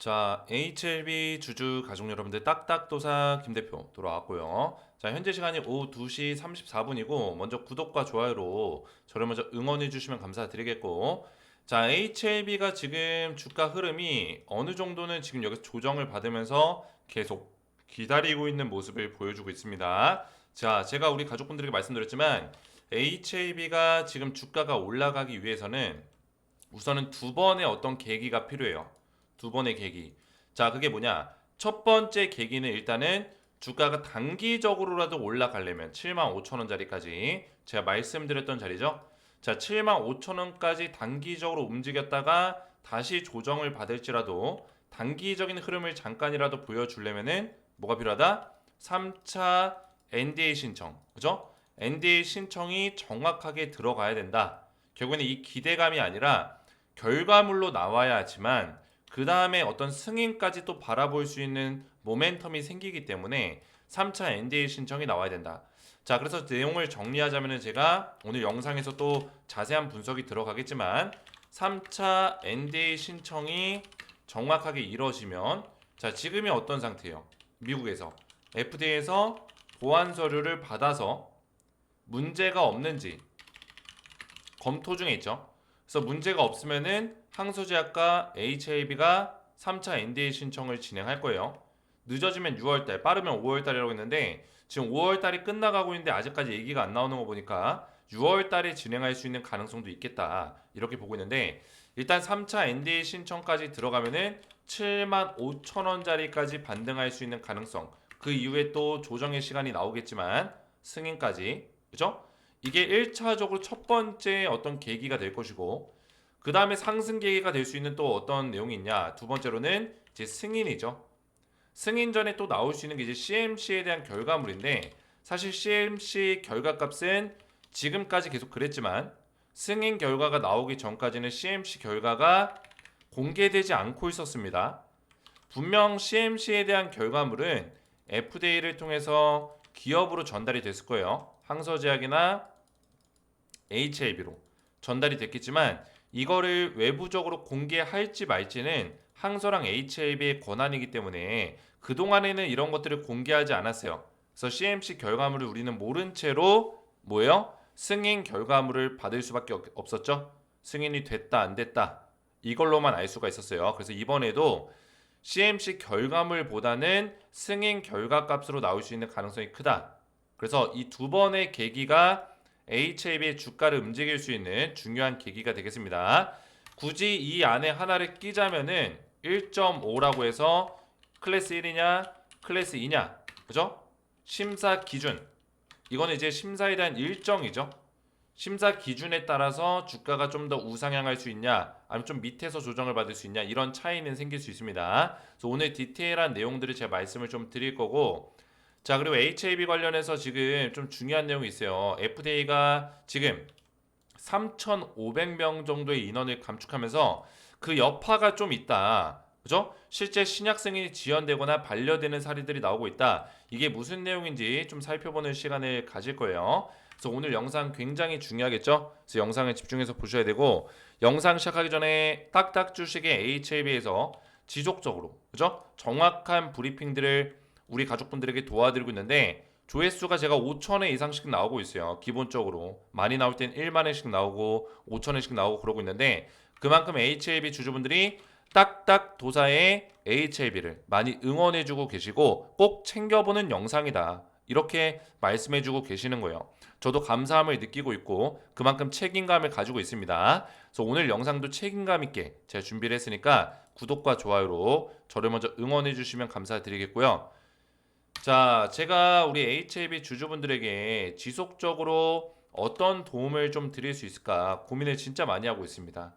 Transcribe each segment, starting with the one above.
자, HLB 주주 가족 여러분들 딱딱도사 김대표 돌아왔고요. 자, 현재 시간이 오후 2시 34분이고 먼저 구독과 좋아요로 저를 먼저 응원해 주시면 감사드리겠고, 자, HLB가 지금 주가 흐름이 어느 정도는 지금 여기서 조정을 받으면서 계속 기다리고 있는 모습을 보여주고 있습니다. 자, 제가 우리 가족분들에게 말씀드렸지만 HLB가 지금 주가가 올라가기 위해서는 우선은 두 번의 어떤 계기가 필요해요. 두 번의 계기. 자, 그게 뭐냐? 첫 번째 계기는 일단은 주가가 단기적으로라도 올라가려면 75,000원짜리까지 제가 말씀드렸던 자리죠. 자, 75,000원까지 단기적으로 움직였다가 다시 조정을 받을지라도 단기적인 흐름을 잠깐이라도 보여주려면은 뭐가 필요하다? 3차 NDA 신청. 그죠? NDA 신청이 정확하게 들어가야 된다. 결국에는 이 기대감이 아니라 결과물로 나와야지만 그 다음에 어떤 승인까지 또 바라볼 수 있는 모멘텀이 생기기 때문에 3차 NDA 신청이 나와야 된다. 자, 그래서 내용을 정리하자면 제가 오늘 영상에서 또 자세한 분석이 들어가겠지만 3차 NDA 신청이 정확하게 이루어지면, 자, 지금이 어떤 상태예요? 미국에서 FDA에서 보안 서류를 받아서 문제가 없는지 검토 중에 있죠. 그래서 문제가 없으면은 항소제약과 HAB가 3차 NDA 신청을 진행할 거예요. 늦어지면 6월달, 빠르면 5월달이라고 했는데 지금 5월달이 끝나가고 있는데 아직까지 얘기가 안 나오는 거 보니까 6월달에 진행할 수 있는 가능성도 있겠다, 이렇게 보고 있는데, 일단 3차 NDA 신청까지 들어가면은 75,000원짜리까지 반등할 수 있는 가능성, 그 이후에 또 조정의 시간이 나오겠지만 승인까지, 그죠? 이게 1차적으로 첫 번째 어떤 계기가 될 것이고, 그 다음에 상승 계기가 될 수 있는 또 어떤 내용이 있냐? 두 번째로는 이제 승인이죠. 승인 전에 또 나올 수 있는 게 이제 CMC에 대한 결과물인데, 사실 CMC 결과값은 지금까지 계속 그랬지만 승인 결과가 나오기 전까지는 CMC 결과가 공개되지 않고 있었습니다. 분명 CMC에 대한 결과물은 FDA를 통해서 기업으로 전달이 됐을 거예요. 항서제약이나 HLB로 전달이 됐겠지만 이거를 외부적으로 공개할지 말지는 항서랑 HLB의 권한이기 때문에 그동안에는 이런 것들을 공개하지 않았어요. 그래서 CMC 결과물을 우리는 모른 채로 뭐예요? 승인 결과물을 받을 수밖에 없었죠. 승인이 됐다 안 됐다 이걸로만 알 수가 있었어요. 그래서 이번에도 CMC 결과물보다는 승인 결과값으로 나올 수 있는 가능성이 크다. 그래서 이 두 번의 계기가 HAB의 주가를 움직일 수 있는 중요한 계기가 되겠습니다. 굳이 이 안에 하나를 끼자면은 1.5라고 해서 클래스 1이냐 클래스 2냐, 그죠? 심사 기준, 이거는 이제 심사에 대한 일정이죠. 심사 기준에 따라서 주가가 좀 더 우상향할 수 있냐 아니면 좀 밑에서 조정을 받을 수 있냐, 이런 차이는 생길 수 있습니다. 그래서 오늘 디테일한 내용들을 제가 말씀을 좀 드릴 거고, 자, 그리고 HAB 관련해서 지금 좀 중요한 내용이 있어요. FDA가 지금 3,500명 정도의 인원을 감축하면서 그 여파가 좀 있다. 그죠? 실제 신약 승인이 지연되거나 반려되는 사례들이 나오고 있다. 이게 무슨 내용인지 좀 살펴보는 시간을 가질 거예요. 그래서 오늘 영상 굉장히 중요하겠죠? 그래서 영상을 집중해서 보셔야 되고, 영상 시작하기 전에 딱딱 주식의 HAB에서 지속적으로, 그죠? 정확한 브리핑들을 우리 가족분들에게 도와드리고 있는데, 조회수가 제가 5,000회 이상씩 나오고 있어요. 기본적으로 많이 나올 땐 1만 회씩 나오고 5,000회씩 나오고 그러고 있는데, 그만큼 HLB 주주분들이 딱딱 도사의 HLB를 많이 응원해주고 계시고 꼭 챙겨보는 영상이다, 이렇게 말씀해주고 계시는 거예요. 저도 감사함을 느끼고 있고 그만큼 책임감을 가지고 있습니다. 그래서 오늘 영상도 책임감 있게 제가 준비를 했으니까 구독과 좋아요로 저를 먼저 응원해주시면 감사드리겠고요. 자, 제가 우리 HLB 주주분들에게 지속적으로 어떤 도움을 좀 드릴 수 있을까 고민을 진짜 많이 하고 있습니다.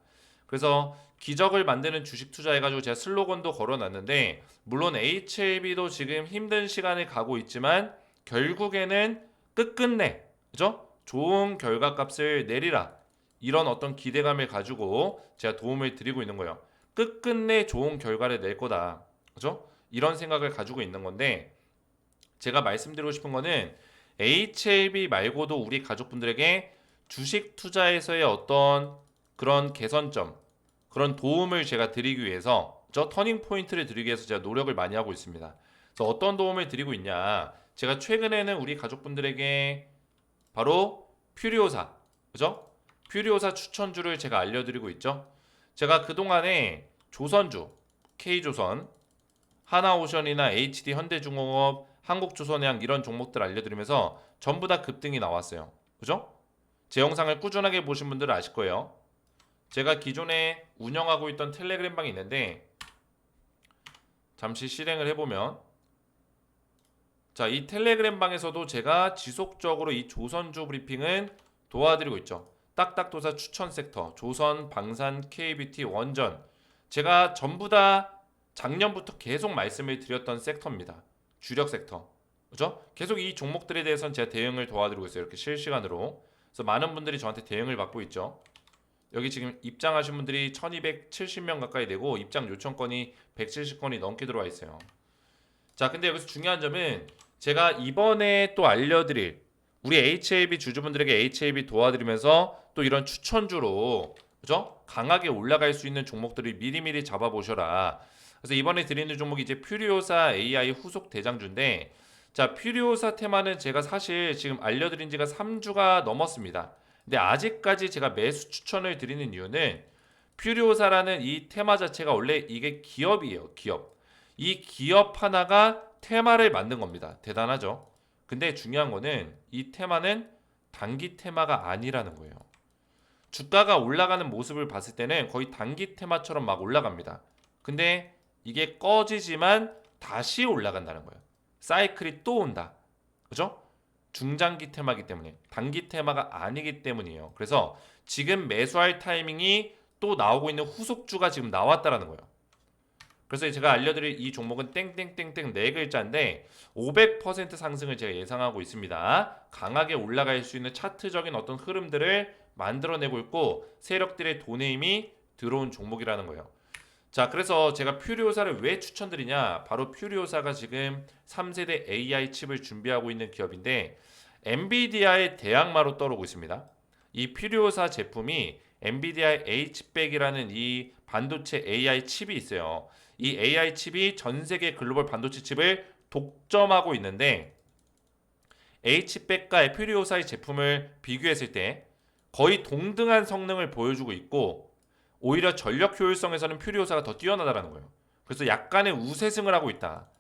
그래서 기적을 만드는 주식 투자해가지고 제가 슬로건도 걸어놨는데, 물론 HLB도 지금 힘든 시간을 가고 있지만 결국에는 끝끝내, 그죠? 좋은 결과값을 내리라, 이런 어떤 기대감을 가지고 제가 도움을 드리고 있는 거예요. 끝끝내 좋은 결과를 낼 거다, 그죠? 이런 생각을 가지고 있는 건데, 제가 말씀드리고 싶은 거는 HLB 말고도 우리 가족분들에게 주식 투자에서의 어떤 그런 개선점, 그런 도움을 제가 드리기 위해서 그죠? 터닝 포인트를 드리기 위해서 제가 노력을 많이 하고 있습니다. 그래서 어떤 도움을 드리고 있냐? 제가 최근에는 우리 가족분들에게 바로 퓨리오사, 그죠? 퓨리오사 추천주를 제가 알려드리고 있죠. 제가 그동안에 조선주, K조선, 하나오션이나 HD 현대중공업, 한국조선해양 이런 종목들 알려드리면서 전부 다 급등이 나왔어요. 그죠? 제 영상을 꾸준하게 보신 분들은 아실 거예요. 제가 기존에 운영하고 있던 텔레그램 방이 있는데 잠시 실행을 해보면 자, 이 텔레그램 방에서도 제가 지속적으로 이 조선주 브리핑은 도와드리고 있죠. 딱딱도사 추천 섹터, 조선, 방산, KBT, 원전 제가 전부 다 작년부터 계속 말씀을 드렸던 섹터입니다. 주력 섹터. 그죠? 계속 이 종목들에 대해서는 제가 대응을 도와드리고 있어요. 이렇게 실시간으로. 그래서 많은 분들이 저한테 대응을 받고 있죠. 여기 지금 입장하신 분들이 1270명 가까이 되고 입장 요청건이 170건이 넘게 들어와 있어요. 자, 근데 여기서 중요한 점은 제가 이번에 또 알려드릴 우리 HAB 주주분들에게 HAB 도와드리면서 또 이런 추천주로 그죠? 강하게 올라갈 수 있는 종목들을 미리미리 잡아보셔라. 그래서 이번에 드리는 종목이 이제 퓨리오사 AI 후속 대장주인데 자, 퓨리오사 테마는 제가 사실 지금 알려드린 지가 3주가 넘었습니다. 근데 아직까지 제가 매수 추천을 드리는 이유는 퓨리오사라는 이 테마 자체가 원래 이게 기업이에요. 기업. 이 기업 하나가 테마를 만든 겁니다. 대단하죠? 근데 중요한 거는 이 테마는 단기 테마가 아니라는 거예요. 주가가 올라가는 모습을 봤을 때는 거의 단기 테마처럼 막 올라갑니다. 근데 이게 꺼지지만 다시 올라간다는 거예요. 사이클이 또 온다. 그죠? 중장기 테마이기 때문에 단기 테마가 아니기 때문이에요. 그래서 지금 매수할 타이밍이 또 나오고 있는 후속주가 지금 나왔다라는 거예요. 그래서 제가 알려드릴 이 종목은 땡땡땡땡 네 글자인데 500% 상승을 제가 예상하고 있습니다. 강하게 올라갈 수 있는 차트적인 어떤 흐름들을 만들어내고 있고 세력들의 돈의 힘이 들어온 종목이라는 거예요. 자, 그래서 제가 퓨리오사를 왜 추천드리냐? 바로 퓨리오사가 지금 3세대 AI 칩을 준비하고 있는 기업인데 엔비디아의 대항마로 떠오르고 있습니다. 이 퓨리오사 제품이 엔비디아의 H100이라는 이 반도체 AI 칩이 있어요. 이 AI 칩이 전 세계 글로벌 반도체 칩을 독점하고 있는데 H100과 퓨리오사의 제품을 비교했을 때 거의 동등한 성능을 보여주고 있고 오히려 전력 효율성에서는 퓨리오사가 더 뛰어나다라는 거예요. 그래서 약간의 우세승을 하고 있다.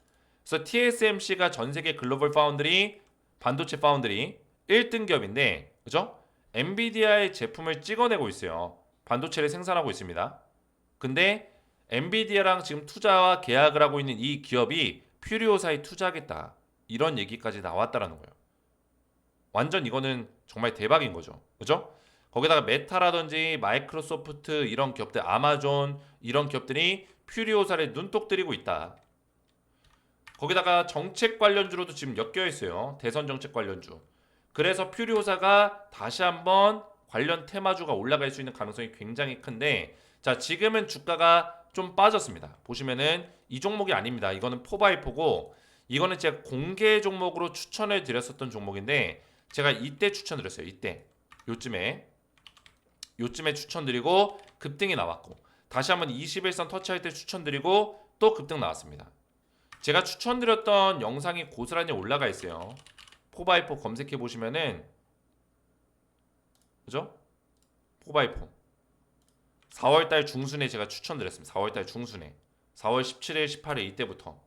그래서 TSMC가 전 세계 글로벌 파운드리 반도체 파운드리 1등 기업인데 그죠? 엔비디아의 제품을 찍어내고 있어요. 반도체를 생산하고 있습니다. 근데 엔비디아랑 지금 투자와 계약을 하고 있는 이 기업이 퓨리오사에 투자하겠다. 이런 얘기까지 나왔다라는 거예요. 완전 이거는 정말 대박인 거죠. 그죠? 거기다가 메타라든지 마이크로소프트 이런 기업들, 아마존 이런 기업들이 퓨리오사를 눈독 들이고 있다. 거기다가 정책 관련주로도 지금 엮여 있어요. 대선 정책 관련주. 그래서 퓨리오사가 다시 한번 관련 테마주가 올라갈 수 있는 가능성이 굉장히 큰데 자, 지금은 주가가 좀 빠졌습니다. 보시면은 이 종목이 아닙니다. 이거는 포바이포고 이거는 제가 공개 종목으로 추천을 드렸었던 종목인데 제가 이때 추천드렸어요. 이때 요쯤에 추천드리고 급등이 나왔고 다시 한번 21선 터치할 때 추천드리고 또 급등 나왔습니다. 제가 추천드렸던 영상이 고스란히 올라가 있어요. 포바이포 검색해 보시면은 그죠? 포바이포 4월달 중순에 제가 추천드렸습니다. 4월달 중순에 4월 17일 18일 이때부터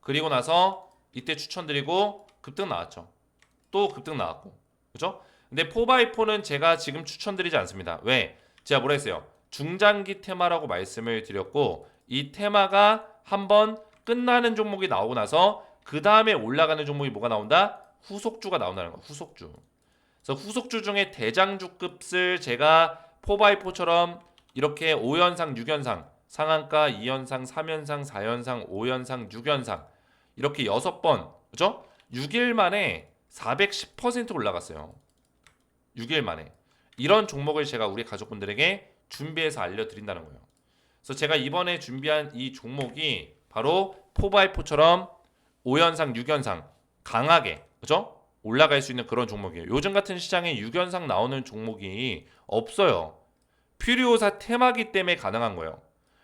그리고 나서 이때 추천드리고 급등 나왔죠. 또 급등 나왔고 그죠? 근데 4x4는 제가 지금 추천드리지 않습니다. 왜? 제가 뭐라 했어요? 중장기 테마라고 말씀을 드렸고 이 테마가 한번 끝나는 종목이 나오고 나서 그 다음에 올라가는 종목이 뭐가 나온다? 후속주가 나온다는 거예요. 후속주. 그래서 후속주 중에 대장주급을 제가 4x4처럼 이렇게 5연상, 6연상, 상한가 2연상, 3연상, 4연상, 5연상, 6연상 이렇게 6번 그죠? 6일 만에 410% 올라갔어요. 6일 만에. 이런 종목을 제가 우리 가족분들에게 준비해서 알려드린다는 거예요. 그래서 제가 이번에 준비한 이 종목이 바로 4x4처럼 5연상, 6연상 강하게 그죠? 올라갈 수 있는 그런 종목이에요. 요즘 같은 시장에 6연상 나오는 종목이 없어요. 퓨리오사 테마기 때문에 가능한 거예요.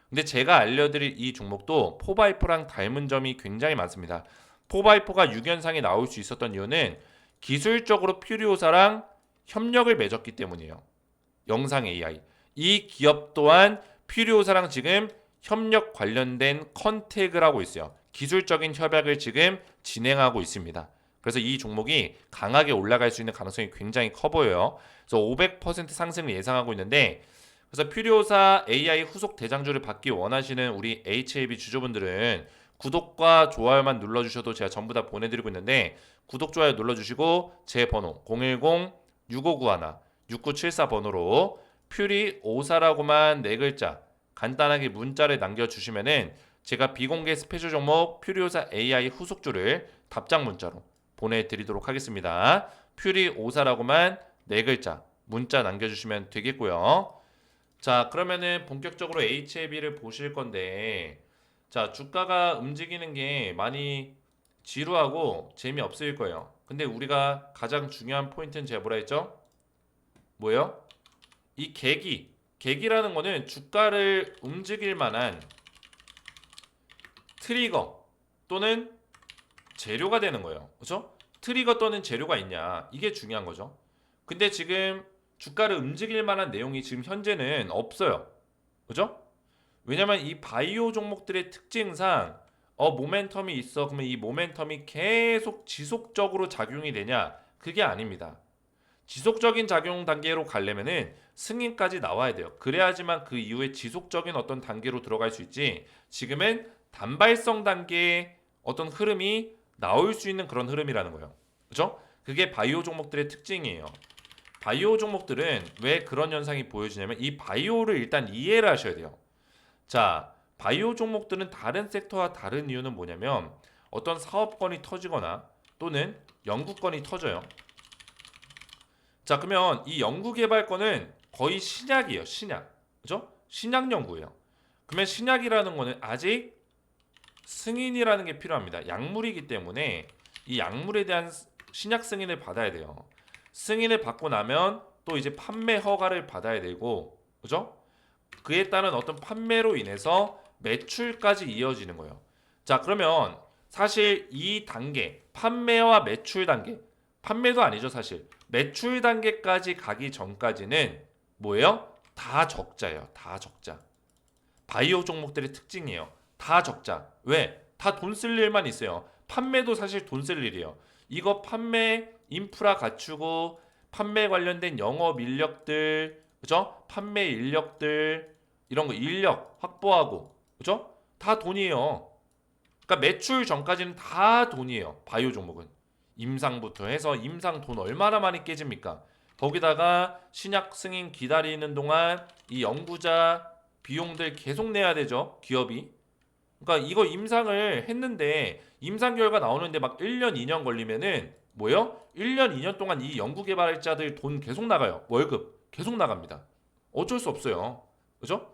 근데 제가 알려드릴 이 종목도 포바이포랑 닮은 점이 굉장히 많습니다. 포바이포가 6연상에 나올 수 있었던 이유는 기술적으로 퓨리오사랑 협력을 맺었기 때문이에요. 영상 AI. 이 기업 또한 퓨리오사랑 지금 협력 관련된 컨택을 하고 있어요. 기술적인 협약을 지금 진행하고 있습니다. 그래서 이 종목이 강하게 올라갈 수 있는 가능성이 굉장히 커 보여요. 그래서 500% 상승을 예상하고 있는데, 그래서 퓨리오사 AI 후속 대장주를 받기 원하시는 우리 HAB 주주분들은 구독과 좋아요만 눌러주셔도 제가 전부 다 보내드리고 있는데, 구독, 좋아요 눌러주시고 제 번호 010-6591-6974 번호로 퓨리오사라고만 네 글자 간단하게 문자를 남겨주시면은 제가 비공개 스페셜 종목 퓨리오사 AI 후속주를 답장 문자로 보내드리도록 하겠습니다. 퓨리오사라고만 네 글자 문자 남겨주시면 되겠고요. 자, 그러면은 본격적으로 HLB를 보실 건데, 자, 주가가 움직이는 게 많이 지루하고 재미없을 거예요. 근데 우리가 가장 중요한 포인트는 제가 뭐라 했죠? 뭐예요? 이 계기라는 거는 주가를 움직일 만한 트리거 또는 재료가 되는 거예요. 그렇죠? 트리거 또는 재료가 있냐. 이게 중요한 거죠. 근데 지금 주가를 움직일 만한 내용이 지금 현재는 없어요. 그죠? 왜냐면 이 바이오 종목들의 특징상 모멘텀이 있어. 그러면 이 모멘텀이 계속 지속적으로 작용이 되냐? 그게 아닙니다. 지속적인 작용 단계로 가려면은 승인까지 나와야 돼요. 그래야지만 그 이후에 지속적인 어떤 단계로 들어갈 수 있지. 지금은 단발성 단계의 어떤 흐름이 나올 수 있는 그런 흐름이라는 거예요. 그죠? 그게 바이오 종목들의 특징이에요. 바이오 종목들은 왜 그런 현상이 보여지냐면 이 바이오를 일단 이해를 하셔야 돼요. 자, 바이오 종목들은 다른 섹터와 다른 이유는 뭐냐면 어떤 사업권이 터지거나 또는 연구권이 터져요. 자, 그러면 이 연구개발권은 거의 신약이에요. 신약. 그죠? 신약 연구예요. 그러면 신약이라는 거는 아직 승인이라는 게 필요합니다. 약물이기 때문에 이 약물에 대한 신약 승인을 받아야 돼요. 승인을 받고 나면 또 이제 판매 허가를 받아야 되고, 그죠? 그에 따른 어떤 판매로 인해서 매출까지 이어지는 거예요. 자, 그러면 사실 이 단계, 판매와 매출 단계, 판매도 아니죠, 사실. 매출 단계까지 가기 전까지는 뭐예요? 다 적자예요. 다 적자. 바이오 종목들의 특징이에요. 다 적자. 왜? 다 돈 쓸 일만 있어요. 판매도 사실 돈 쓸 일이에요. 이거 판매 인프라 갖추고 판매 관련된 영업 인력들, 그죠? 판매 인력들 이런 거 인력 확보하고, 그죠? 다 돈이에요. 그러니까 매출 전까지는 다 돈이에요. 바이오 종목은. 임상부터 해서 임상 돈 얼마나 많이 깨집니까? 거기다가 신약 승인 기다리는 동안 이 연구자 비용들 계속 내야 되죠. 기업이. 그러니까 이거 임상을 했는데 임상 결과 나오는데 막 1년, 2년 걸리면은 뭐예요? 1년, 2년 동안 이 연구 개발자들 돈 계속 나가요. 월급 계속 나갑니다. 어쩔 수 없어요. 그죠?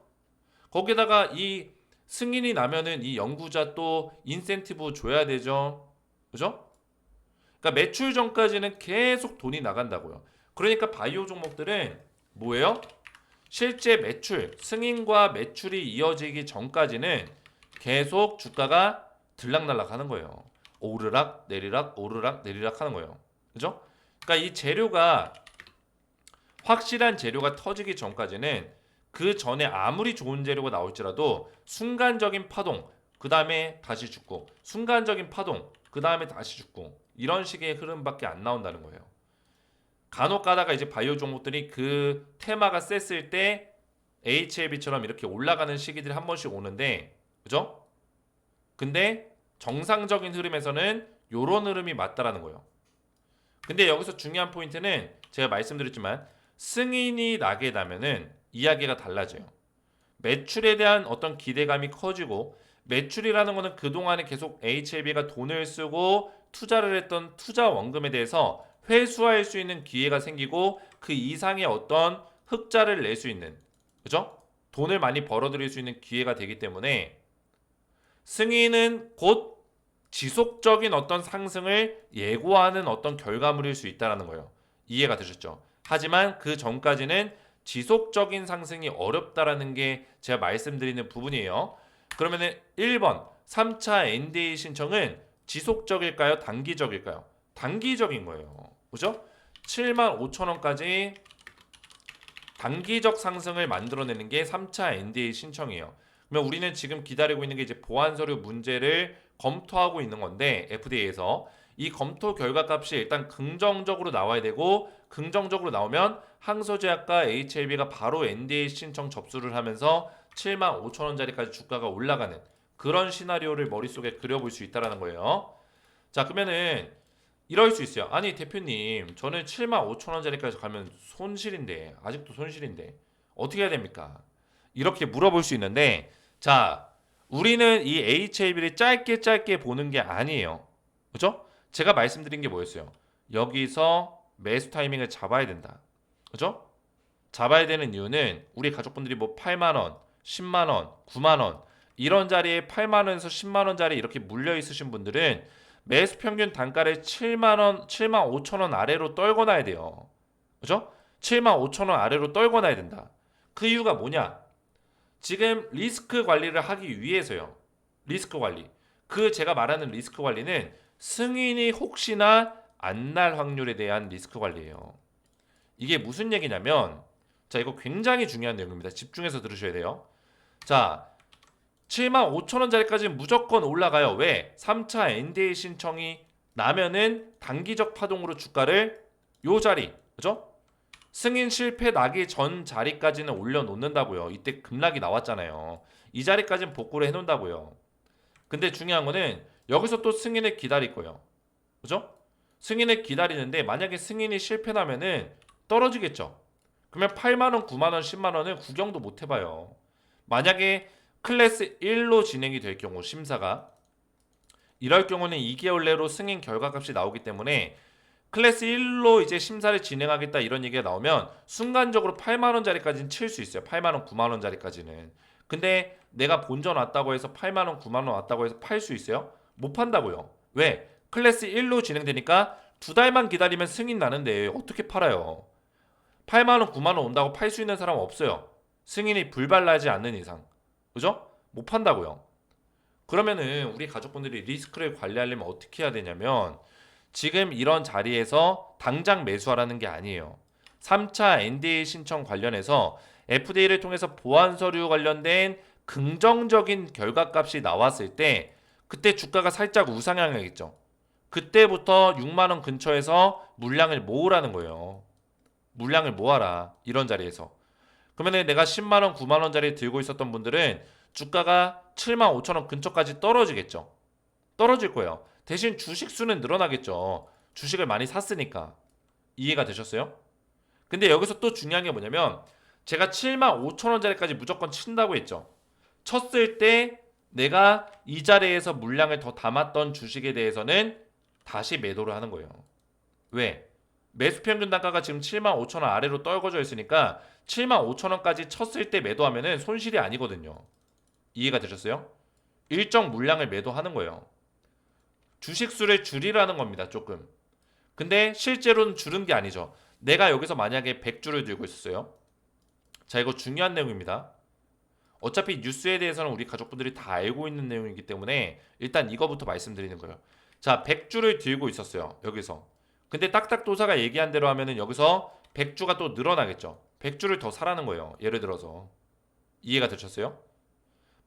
거기다가 이 승인이 나면은 이 연구자 또 인센티브 줘야 되죠. 그죠? 그러니까 매출 전까지는 계속 돈이 나간다고요. 그러니까 바이오 종목들은 뭐예요? 실제 매출, 승인과 매출이 이어지기 전까지는 계속 주가가 들락날락 하는 거예요. 오르락 내리락 오르락 내리락 하는 거예요. 그죠? 그러니까 이 재료가 확실한 재료가 터지기 전까지는 그 전에 아무리 좋은 재료가 나올지라도 순간적인 파동, 그 다음에 다시 죽고, 순간적인 파동, 그 다음에 다시 죽고, 이런 식의 흐름밖에 안 나온다는 거예요. 간혹 가다가 이제 바이오 종목들이 그 테마가 셌을 때 HLB처럼 이렇게 올라가는 시기들이 한 번씩 오는데, 그죠? 근데 정상적인 흐름에서는 요런 흐름이 맞다라는 거예요. 근데 여기서 중요한 포인트는 제가 말씀드렸지만 승인이 나게 되면은 이야기가 달라져요. 매출에 대한 어떤 기대감이 커지고, 매출이라는 거는 그동안에 계속 HLB가 돈을 쓰고 투자를 했던 투자 원금에 대해서 회수할 수 있는 기회가 생기고 그 이상의 어떤 흑자를 낼 수 있는, 그죠? 돈을 많이 벌어들일 수 있는 기회가 되기 때문에 승인은 곧 지속적인 어떤 상승을 예고하는 어떤 결과물일 수 있다는 거예요. 이해가 되셨죠? 하지만 그 전까지는 지속적인 상승이 어렵다라는 게 제가 말씀드리는 부분이에요. 그러면은 1번 3차 NDA 신청은 지속적일까요? 단기적일까요? 단기적인 거예요. 그죠? 75,000원까지 단기적 상승을 만들어내는 게 3차 NDA 신청이에요. 그러면 우리는 지금 기다리고 있는 게 이제 보안 서류 문제를 검토하고 있는 건데 FDA에서 이 검토 결과값이 일단 긍정적으로 나와야 되고 긍정적으로 나오면 항소제약과 HLB가 바로 NDA 신청 접수를 하면서 75,000원짜리까지 주가가 올라가는 그런 시나리오를 머릿속에 그려볼 수 있다는 거예요. 자, 그러면은 이럴 수 있어요. 아니 대표님 저는 75,000원짜리까지 가면 손실인데 아직도 손실인데 어떻게 해야 됩니까? 이렇게 물어볼 수 있는데 자 우리는 이 HLB를 짧게 보는 게 아니에요. 그죠? 제가 말씀드린 게 뭐였어요? 여기서 매수 타이밍을 잡아야 된다. 그죠? 잡아야 되는 이유는 우리 가족분들이 뭐 8만원, 10만원, 9만원 이런 자리에 8만원에서 10만원짜리 이렇게 물려 있으신 분들은 매수 평균 단가를 7만원, 7만 5천원 아래로 떨궈 놔야 돼요. 그죠? 7만 5천원 아래로 떨궈 놔야 된다. 그 이유가 뭐냐? 지금 리스크 관리를 하기 위해서요. 리스크 관리. 그 제가 말하는 리스크 관리는 승인이 혹시나 안 날 확률에 대한 리스크 관리예요. 이게 무슨 얘기냐면 자 이거 굉장히 중요한 내용입니다. 집중해서 들으셔야 돼요. 자 75,000원짜리까지는 무조건 올라가요. 왜? 3차 NDA 신청이 나면은 단기적 파동으로 주가를 요 자리, 그죠? 승인 실패 나기 전 자리까지는 올려놓는다고요. 이때 급락이 나왔잖아요. 이 자리까지는 복구를 해놓는다고요. 근데 중요한 거는 여기서 또 승인을 기다릴 거예요. 그죠? 승인을 기다리는데 만약에 승인이 실패 나면은 떨어지겠죠. 그러면 8만원, 9만원, 10만원은 구경도 못 해봐요. 만약에 클래스 1로 진행이 될 경우 심사가 이럴 경우는 2개월 내로 승인 결과값이 나오기 때문에 클래스 1로 이제 심사를 진행하겠다 이런 얘기가 나오면 순간적으로 8만 원짜리까지는 칠 수 있어요. 8만 원, 9만 원짜리까지는. 근데 내가 본전 왔다고 해서 8만 원, 9만 원 왔다고 해서 팔 수 있어요? 못 판다고요. 왜? 클래스 1로 진행되니까 두 달만 기다리면 승인 나는데 어떻게 팔아요? 8만 원, 9만 원 온다고 팔 수 있는 사람은 없어요. 승인이 불발나지 않는 이상. 그죠? 못 판다고요. 그러면은 우리 가족분들이 리스크를 관리하려면 어떻게 해야 되냐면 지금 이런 자리에서 당장 매수하라는 게 아니에요. 3차 NDA 신청 관련해서 FDA를 통해서 보안 서류 관련된 긍정적인 결과값이 나왔을 때 그때 주가가 살짝 우상향하겠죠. 그때부터 6만 원 근처에서 물량을 모으라는 거예요. 물량을 모아라. 이런 자리에서. 그러면 내가 10만 원, 9만 원짜리 들고 있었던 분들은 주가가 7만 5천 원 근처까지 떨어지겠죠. 떨어질 거예요. 대신 주식 수는 늘어나겠죠. 주식을 많이 샀으니까. 이해가 되셨어요? 근데 여기서 또 중요한 게 뭐냐면 제가 7만 5천 원짜리까지 무조건 친다고 했죠. 쳤을 때 내가 이 자리에서 물량을 더 담았던 주식에 대해서는 다시 매도를 하는 거예요. 왜? 매수 평균 단가가 지금 7만 5천 원 아래로 떨궈져 있으니까 7만 5천 원까지 쳤을 때 매도하면은 손실이 아니거든요. 이해가 되셨어요? 일정 물량을 매도하는 거예요. 주식 수를 줄이라는 겁니다. 조금. 근데 실제로는 줄은 게 아니죠. 내가 여기서 만약에 100주를 들고 있었어요. 자, 이거 중요한 내용입니다. 어차피 뉴스에 대해서는 우리 가족분들이 다 알고 있는 내용이기 때문에 일단 이거부터 말씀드리는 거예요. 자, 100주를 들고 있었어요. 여기서. 근데 딱딱도사가 얘기한 대로 하면은 여기서 100주가 또 늘어나겠죠. 100주를 더 사라는 거예요. 예를 들어서. 이해가 되셨어요?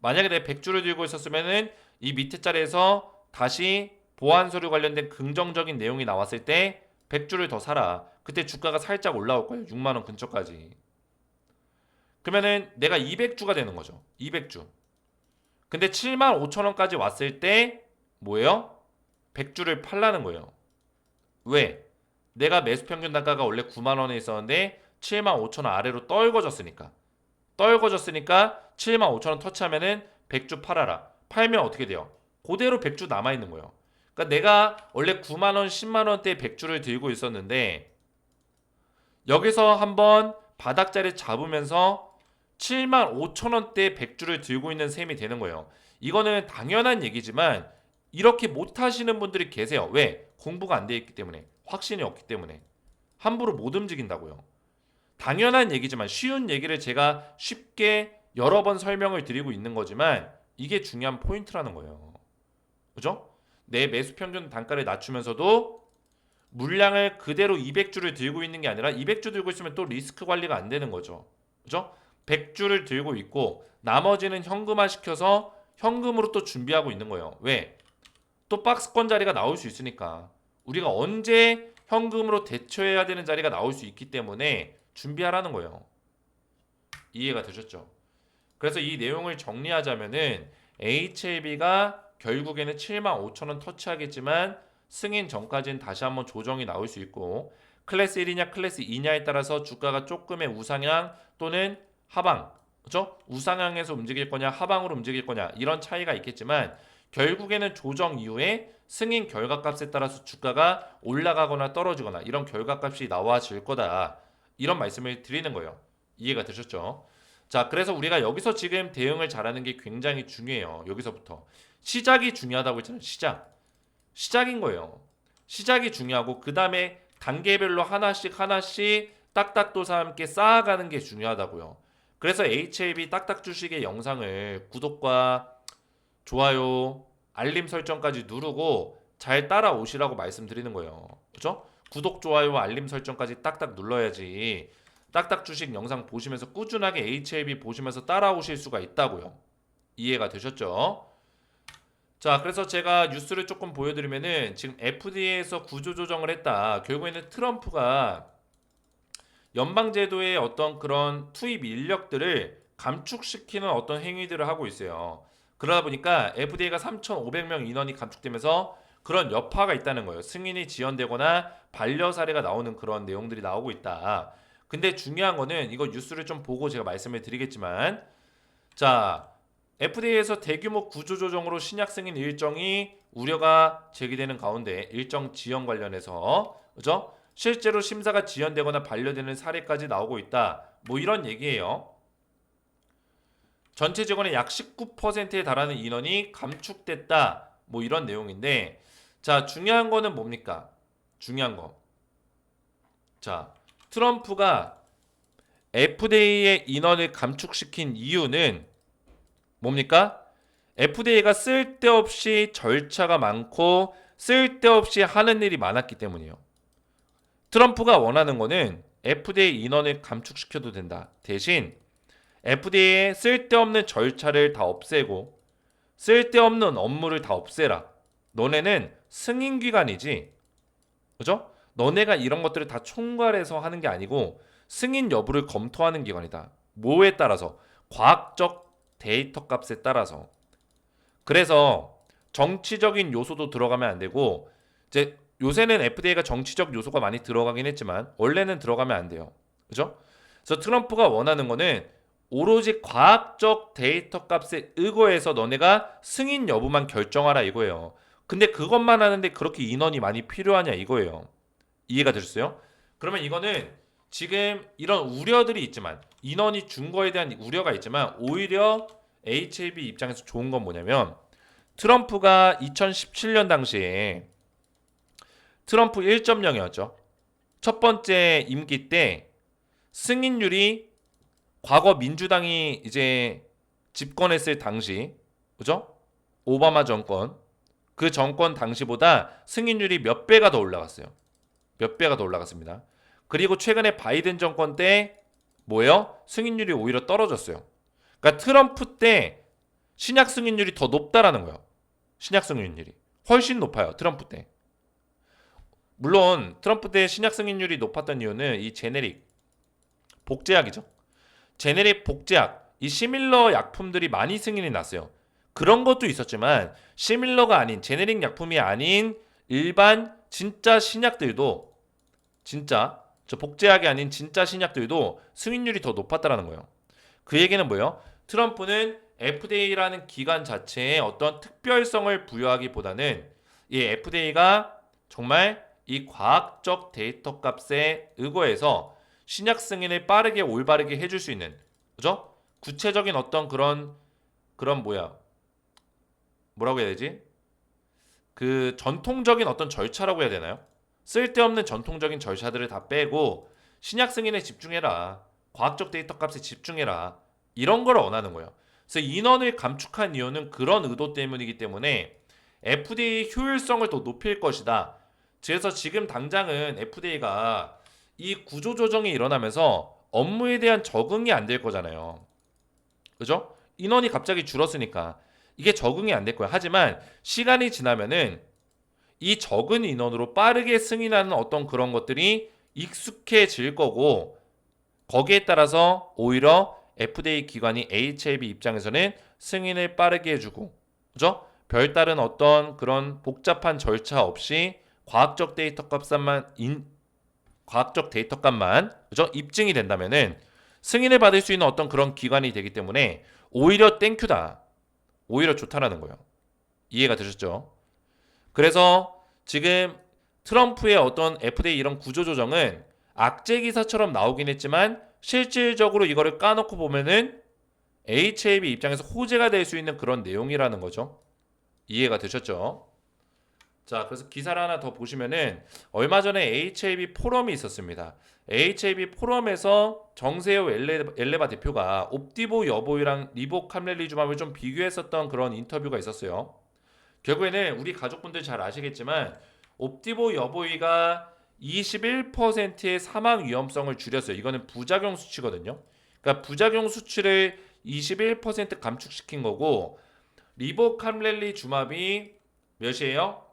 만약에 내가 100주를 들고 있었으면은 이 밑에 자리에서 다시 보안 서류 관련된 긍정적인 내용이 나왔을 때 100주를 더 사라. 그때 주가가 살짝 올라올 거예요. 6만 원 근처까지. 그러면은 내가 200주가 되는 거죠. 200주. 근데 7만 5천 원까지 왔을 때 뭐예요? 100주를 팔라는 거예요. 왜? 내가 매수 평균 단가가 원래 9만 원에 있었는데 7만 5천 원 아래로 떨궈졌으니까. 떨궈졌으니까 7만 5천 원 터치하면은 100주 팔아라. 팔면 어떻게 돼요? 그대로 100주 남아 있는 거예요. 그러니까 내가 원래 9만 원, 10만 원대 100주를 들고 있었는데 여기서 한번 바닥자리 잡으면서 7만 5천 원대 100주를 들고 있는 셈이 되는 거예요. 이거는 당연한 얘기지만 이렇게 못 하시는 분들이 계세요. 왜? 공부가 안 돼 있기 때문에. 확신이 없기 때문에. 함부로 못 움직인다고요. 당연한 얘기지만 쉬운 얘기를 제가 쉽게 여러 번 설명을 드리고 있는 거지만 이게 중요한 포인트라는 거예요. 그죠? 내 매수 평균 단가를 낮추면서도 물량을 그대로 200주를 들고 있는 게 아니라 200주 들고 있으면 또 리스크 관리가 안 되는 거죠. 그죠? 100주를 들고 있고 나머지는 현금화 시켜서 현금으로 또 준비하고 있는 거예요. 왜? 또 박스권 자리가 나올 수 있으니까. 우리가 언제 현금으로 대처해야 되는 자리가 나올 수 있기 때문에 준비하라는 거예요. 이해가 되셨죠? 그래서 이 내용을 정리하자면은 HLB가 결국에는 75,000원 터치하겠지만 승인 전까지는 다시 한번 조정이 나올 수 있고 클래스 1이냐 클래스 2냐에 따라서 주가가 조금의 우상향 또는 하방, 그렇죠? 우상향에서 움직일 거냐 하방으로 움직일 거냐 이런 차이가 있겠지만 결국에는 조정 이후에 승인 결과값에 따라서 주가가 올라가거나 떨어지거나 이런 결과값이 나와질 거다. 이런 말씀을 드리는 거예요. 이해가 되셨죠? 자, 그래서 우리가 여기서 지금 대응을 잘하는 게 굉장히 중요해요. 여기서부터. 시작이 중요하다고 했잖아요. 시작인 거예요. 시작이 중요하고 그 다음에 단계별로 하나씩 하나씩 딱딱도사 함께 쌓아가는 게 중요하다고요. 그래서 HLB 딱딱 주식의 영상을 구독과 좋아요, 알림 설정까지 누르고 잘 따라오시라고 말씀드리는 거예요. 그죠? 구독, 좋아요, 알림 설정까지 딱딱 눌러야지 딱딱 주식 영상 보시면서 꾸준하게 HLB 보시면서 따라오실 수가 있다고요. 이해가 되셨죠? 자, 그래서 제가 뉴스를 조금 보여드리면은 지금 FDA에서 구조조정을 했다. 결국에는 트럼프가 연방제도의 어떤 그런 투입 인력들을 감축시키는 어떤 행위들을 하고 있어요. 그러다 보니까 FDA가 3,500명 인원이 감축되면서 그런 여파가 있다는 거예요. 승인이 지연되거나 반려 사례가 나오는 그런 내용들이 나오고 있다. 근데 중요한 거는 이거 뉴스를 좀 보고 제가 말씀을 드리겠지만 자, FDA에서 대규모 구조조정으로 신약 승인 일정이 우려가 제기되는 가운데 일정 지연 관련해서 그죠? 실제로 심사가 지연되거나 반려되는 사례까지 나오고 있다. 뭐 이런 얘기예요. 전체 직원의 약 19%에 달하는 인원이 감축됐다. 뭐 이런 내용인데 자, 중요한 거는 뭡니까? 중요한 거. 자, 트럼프가 FDA의 인원을 감축시킨 이유는 뭡니까? FDA가 쓸데없이 절차가 많고 쓸데없이 하는 일이 많았기 때문이에요. 트럼프가 원하는 거는 FDA 인원을 감축시켜도 된다. 대신 FDA의 쓸데없는 절차를 다 없애고 쓸데없는 업무를 다 없애라. 너네는 승인기관이지. 그죠? 너네가 이런 것들을 다 총괄해서 하는 게 아니고 승인 여부를 검토하는 기관이다. 뭐에 따라서? 과학적 데이터 값에 따라서. 그래서 정치적인 요소도 들어가면 안 되고 이제 요새는 FDA가 정치적 요소가 많이 들어가긴 했지만 원래는 들어가면 안 돼요. 그죠? 그래서 트럼프가 원하는 거는 오로지 과학적 데이터 값에 의거해서 너네가 승인 여부만 결정하라 이거예요. 근데 그것만 하는데 그렇게 인원이 많이 필요하냐 이거예요. 이해가 되셨어요? 그러면 이거는 지금 이런 우려들이 있지만 인원이 준 거에 대한 우려가 있지만 오히려 HLB 입장에서 좋은 건 뭐냐면 트럼프가 2017년 당시에 트럼프 1.0이었죠. 첫 번째 임기 때 승인율이 과거 민주당이 이제 집권했을 당시 그죠? 오바마 정권 그 정권 당시보다 승인율이 몇 배가 더 올라갔어요. 몇 배가 더 올라갔습니다. 그리고 최근에 바이든 정권 때 뭐예요? 승인율이 오히려 떨어졌어요. 그러니까 트럼프 때 신약 승인율이 더 높다라는 거예요. 신약 승인율이 훨씬 높아요. 트럼프 때. 물론 트럼프 때 신약 승인율이 높았던 이유는 이 제네릭 복제약이죠. 제네릭 복제약 이 시밀러 약품들이 많이 승인이 났어요. 그런 것도 있었지만 시밀러가 아닌 제네릭 약품이 아닌 일반 진짜 신약들도 진짜 저 복제약이 아닌 진짜 신약들도 승인율이 더 높았다라는 거예요. 그 얘기는 뭐예요? 트럼프는 FDA라는 기관 자체에 어떤 특별성을 부여하기보다는 이 FDA가 정말 이 과학적 데이터 값에 의거해서 신약 승인을 빠르게 올바르게 해줄 수 있는 그죠? 구체적인 어떤 그런 뭐라고 해야 되지? 그 전통적인 어떤 절차라고 해야 되나요? 쓸데없는 전통적인 절차들을 다 빼고 신약 승인에 집중해라. 과학적 데이터 값에 집중해라. 이런 걸 원하는 거예요. 그래서 인원을 감축한 이유는 그런 의도 때문이기 때문에 FDA 효율성을 더 높일 것이다. 그래서 지금 당장은 FDA가 이 구조조정이 일어나면서 업무에 대한 적응이 안 될 거잖아요. 그죠? 인원이 갑자기 줄었으니까 이게 적응이 안 될 거야. 하지만 시간이 지나면은 이 적은 인원으로 빠르게 승인하는 어떤 그런 것들이 익숙해질 거고 거기에 따라서 오히려 FDA 기관이 HAB 입장에서는 승인을 빠르게 해주고 그죠? 별다른 어떤 그런 복잡한 절차 없이 과학적 데이터 값만 그죠? 입증이 된다면은 승인을 받을 수 있는 어떤 그런 기관이 되기 때문에 오히려 땡큐다. 오히려 좋다라는 거예요. 이해가 되셨죠? 그래서 지금 트럼프의 어떤 FDA 이런 구조조정은 악재 기사처럼 나오긴 했지만 실질적으로 이거를 까놓고 보면은 HAB 입장에서 호재가 될 수 있는 그런 내용이라는 거죠. 이해가 되셨죠? 자, 그래서 기사를 하나 더 보시면은 얼마 전에 HAB 포럼이 있었습니다. HAB 포럼에서 정세호 엘레바 대표가 옵디보 여보이랑 리보캄렐리주맙을 좀 비교했었던 그런 인터뷰가 있었어요. 결국에는 우리 가족분들 잘 아시겠지만 옵디보 여보이가 21%의 사망 위험성을 줄였어요. 이거는 부작용 수치거든요. 그러니까 부작용 수치를 21% 감축시킨 거고 리보캄렐리주맙이 몇이에요?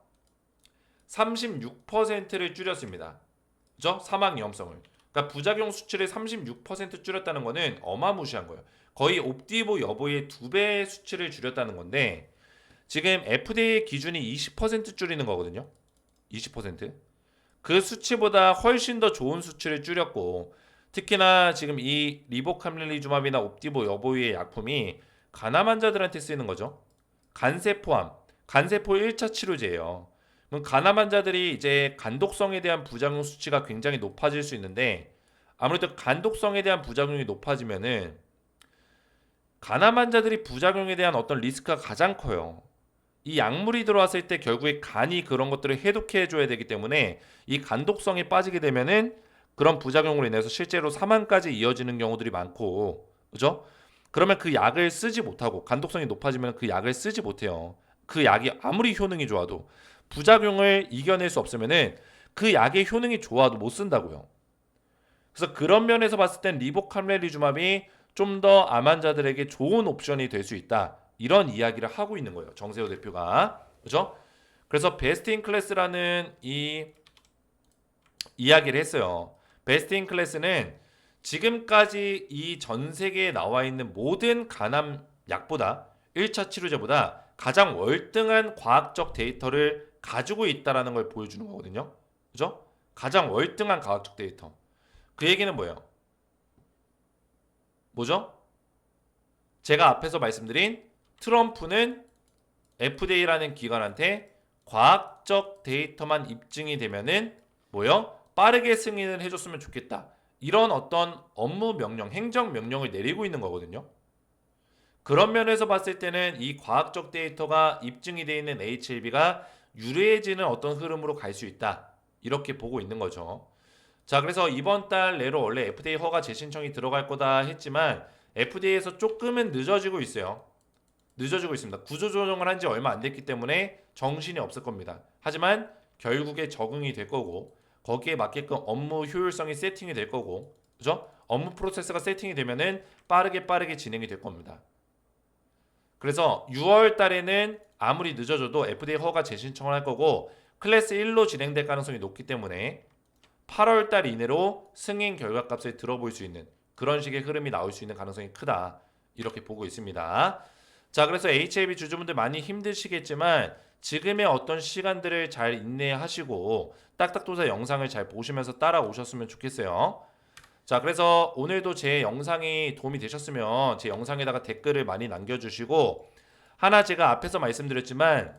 36%를 줄였습니다. 그죠? 사망 위험성을. 그러니까 부작용 수치를 36% 줄였다는 거는 어마무시한 거예요. 거의 옵디보 여보의 2배의 수치를 줄였다는 건데 지금 FDA 기준이 20% 줄이는 거거든요. 20%. 그 수치보다 훨씬 더 좋은 수치를 줄였고 특히나 지금 이 리보캄렐리주맙이나 옵디보 여보의 약품이 간암 환자들한테 쓰이는 거죠. 간세포암, 간세포 1차 치료제예요. 그럼 간암 환자들이 이제 간독성에 대한 부작용 수치가 굉장히 높아질 수 있는데 아무래도 간독성에 대한 부작용이 높아지면은 간암 환자들이 부작용에 대한 어떤 리스크가 가장 커요. 이 약물이 들어왔을 때 결국에 간이 그런 것들을 해독해 줘야 되기 때문에 이 간독성에 빠지게 되면은 그런 부작용으로 인해서 실제로 사망까지 이어지는 경우들이 많고 그죠? 그러면 그 약을 쓰지 못하고 간독성이 높아지면 그 약을 쓰지 못해요. 그 약이 아무리 효능이 좋아도 부작용을 이겨낼 수 없으면은 그 약의 효능이 좋아도 못 쓴다고요. 그래서 그런 면에서 봤을 땐 리보캄렐리주맙이 좀 더 암 환자들에게 좋은 옵션이 될 수 있다. 이런 이야기를 하고 있는 거예요. 정세호 대표가. 그죠? 그래서 베스트 인 클래스라는 이 이야기를 했어요. 베스트 인 클래스는 지금까지 이 전 세계에 나와 있는 모든 간암 약보다 1차 치료제보다 가장 월등한 과학적 데이터를 가지고 있다라는 걸 보여주는 거거든요. 그죠? 가장 월등한 과학적 데이터. 그 얘기는 뭐예요? 뭐죠? 제가 앞에서 말씀드린 트럼프는 FDA라는 기관한테 과학적 데이터만 입증이 되면은 뭐요? 빠르게 승인을 해줬으면 좋겠다. 이런 어떤 업무 명령, 행정 명령을 내리고 있는 거거든요. 그런 면에서 봤을 때는 이 과학적 데이터가 입증이 되어 있는 HLB가 유리해지는 어떤 흐름으로 갈 수 있다. 이렇게 보고 있는 거죠. 자, 그래서 이번 달 내로 원래 FDA 허가 재신청이 들어갈 거다 했지만 FDA에서 조금은 늦어지고 있어요. 늦어지고 있습니다. 구조조정을 한 지 얼마 안 됐기 때문에 정신이 없을 겁니다. 하지만 결국에 적응이 될 거고 거기에 맞게끔 업무 효율성이 세팅이 될 거고 그죠? 업무 프로세스가 세팅이 되면은 빠르게 진행이 될 겁니다. 그래서 6월 달에는 아무리 늦어져도 FDA 허가 재신청을 할 거고 클래스 1로 진행될 가능성이 높기 때문에 8월 달 이내로 승인 결과값을 들어볼 수 있는 그런 식의 흐름이 나올 수 있는 가능성이 크다. 이렇게 보고 있습니다. 자, 그래서 HAB 주주분들 많이 힘드시겠지만 지금의 어떤 시간들을 잘 인내하시고 딱딱도사 영상을 잘 보시면서 따라오셨으면 좋겠어요. 자, 그래서 오늘도 제 영상이 도움이 되셨으면 제 영상에다가 댓글을 많이 남겨주시고 하나 제가 앞에서 말씀드렸지만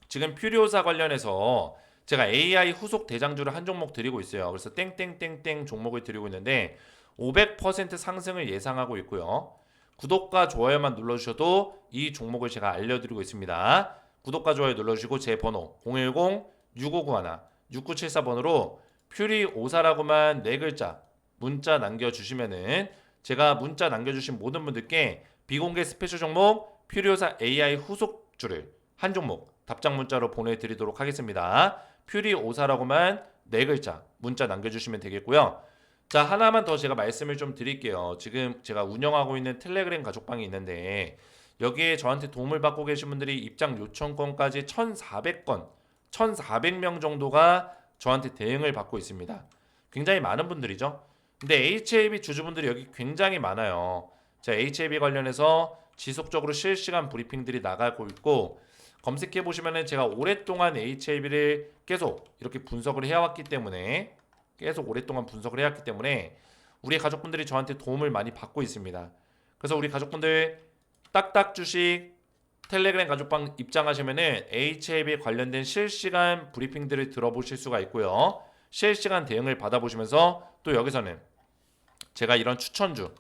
지금 퓨리오사 관련해서 제가 AI 후속 대장주를 한 종목 드리고 있어요. 그래서 땡땡땡땡 종목을 드리고 있는데 500% 상승을 예상하고 있고요. 구독과 좋아요만 눌러주셔도 이 종목을 제가 알려드리고 있습니다. 구독과 좋아요 눌러주시고 제 번호 010-6591-6974번으로 퓨리오사라고만 네 글자 문자 남겨주시면은 제가 문자 남겨주신 모든 분들께 비공개 스페셜 종목 퓨리오사 AI 후속주를 한 종목 답장 문자로 보내드리도록 하겠습니다. 퓨리오사라고만 네 글자 문자 남겨주시면 되겠고요. 자, 하나만 더 제가 말씀을 좀 드릴게요. 지금 제가 운영하고 있는 텔레그램 가족방이 있는데 여기에 저한테 도움을 받고 계신 분들이 입장 요청권까지 1,400건, 1,400명 정도가 저한테 대응을 받고 있습니다. 굉장히 많은 분들이죠. 근데 HAB 주주분들이 여기 굉장히 많아요. 자, HAB 관련해서 지속적으로 실시간 브리핑들이 나가고 있고 검색해 보시면은 제가 오랫동안 HAB를 계속 이렇게 분석을 해왔기 때문에 우리 가족분들이 저한테 도움을 많이 받고 있습니다. 그래서 우리 가족분들 딱딱 주식 텔레그램 가족방 입장하시면은 HAB 관련된 실시간 브리핑들을 들어보실 수가 있고요. 실시간 대응을 받아보시면서 또 여기서는 제가 이런 추천주,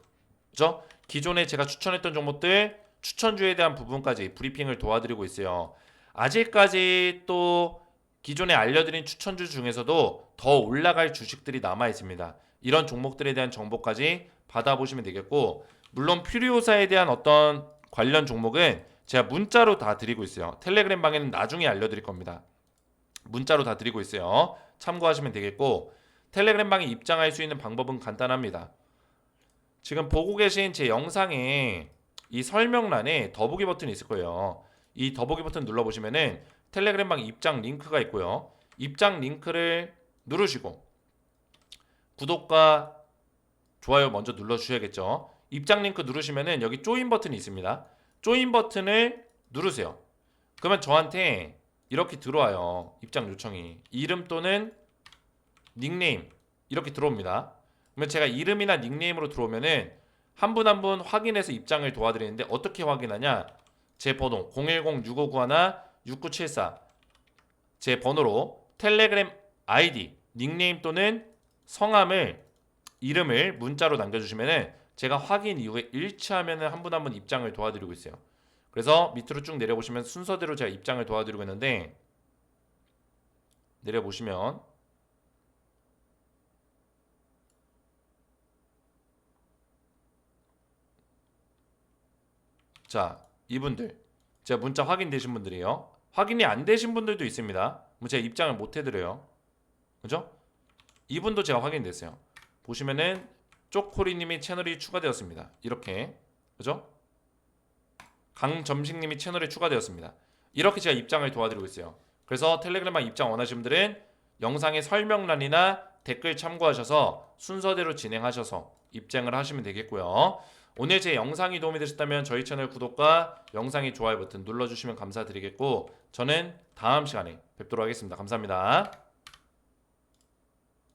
그죠? 기존에 제가 추천했던 종목들 추천주에 대한 부분까지 브리핑을 도와드리고 있어요. 아직까지 또 기존에 알려드린 추천주 중에서도 더 올라갈 주식들이 남아 있습니다. 이런 종목들에 대한 정보까지 받아보시면 되겠고, 물론 퓨리오사에 대한 어떤 관련 종목은 제가 문자로 다 드리고 있어요. 텔레그램 방에는 나중에 알려드릴 겁니다. 문자로 다 드리고 있어요. 참고하시면 되겠고, 텔레그램 방에 입장할 수 있는 방법은 간단합니다. 지금 보고 계신 제 영상에 이 설명란에 더보기 버튼이 있을 거예요. 이 더보기 버튼 눌러보시면은 텔레그램 방 입장 링크가 있고요. 입장 링크를 누르시고 구독과 좋아요 먼저 눌러주셔야겠죠. 입장 링크 누르시면은 여기 조인 버튼이 있습니다. 조인 버튼을 누르세요. 그러면 저한테 이렇게 들어와요. 입장 요청이. 이름 또는 닉네임 이렇게 들어옵니다. 그러면 제가 이름이나 닉네임으로 들어오면은 한 분 한 분 확인해서 입장을 도와드리는데 어떻게 확인하냐? 제 번호 010-6591-6974 제 번호로 텔레그램 아이디, 닉네임 또는 성함을 이름을 문자로 남겨주시면은 제가 확인 이후에 일치하면은 한 분 한 분 입장을 도와드리고 있어요. 그래서 밑으로 쭉 내려보시면 순서대로 제가 입장을 도와드리고 있는데 내려보시면 자, 이분들 제가 문자 확인되신 분들이요. 확인이 안 되신 분들도 있습니다. 제가 입장을 못 해드려요. 그죠? 이분도 제가 확인됐어요. 보시면은 쪼코리님이 채널이 추가되었습니다. 이렇게 그죠? 강점식님이 채널에 추가되었습니다. 이렇게 제가 입장을 도와드리고 있어요. 그래서 텔레그램만 입장 원하시는 분들은 영상의 설명란이나 댓글 참고하셔서 순서대로 진행하셔서 입장을 하시면 되겠고요. 오늘 제 영상이 도움이 되셨다면 저희 채널 구독과 영상의 좋아요 버튼 눌러주시면 감사드리겠고 저는 다음 시간에 뵙도록 하겠습니다. 감사합니다.